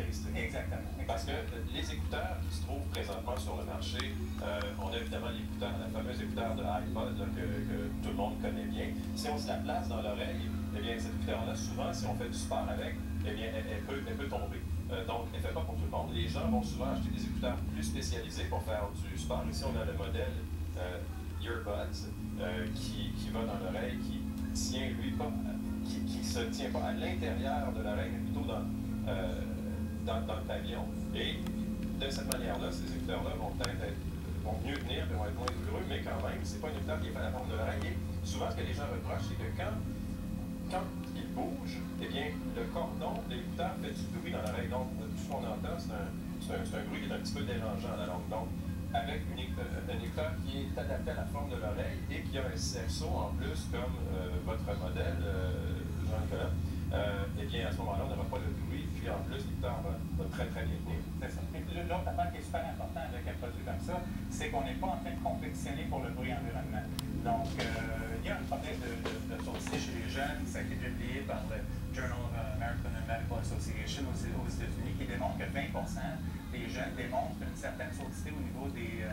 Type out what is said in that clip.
caractéristiques. Exactement. Parce que les écouteurs qui se trouvent présentement sur le marché, on a évidemment l'écouteur, la fameuse écouteur de iPod là, que tout le monde connaît bien. Si on se la place dans l'oreille, eh bien, cette écouteur-là, souvent, si on fait du sport avec, eh bien, elle peut tomber. Donc, elle ne fait pas pour tout le monde. Les gens vont souvent acheter des écouteurs plus spécialisés pour faire du sport. Ici, on a le modèle Earbuds qui va dans l'oreille, qui tient, lui, pas, qui se tient pas à l'intérieur de l'oreille, mais plutôt dans le pavillon. Et de cette manière-là, ces écouteurs-là vont mieux tenir et vont être moins douloureux, mais quand même, c'est pas une écouteur qui est fait à la forme de l'oreille. Et souvent, ce que les gens reprochent, c'est que quand il bouge, eh bien, le cordon de l'écouteur fait du bruit dans l'oreille. Donc, tout ce qu'on entend, c'est un bruit qui est un petit peu dérangeant à la longue. Donc, avec un écouteur qui est adapté à la forme de l'oreille et qui a un cerceau en plus, comme votre modèle, Jean-Nicolas, eh bien, à ce moment-là, on n'aura pas le bruit, puis en plus, l'écouteur va très, très bien tenir. C'est ça. L'autre affaire qui est super important avec un produit comme ça, c'est qu'on n'est pas en train de compétitionner pour le bruit environnement. Donc, il y a un problème de sourciller chez les jeunes, ça a été publié par le Journal of American Medical Association aux États-Unis, qui démontre que 20% des jeunes démontrent une certaine surdité au niveau des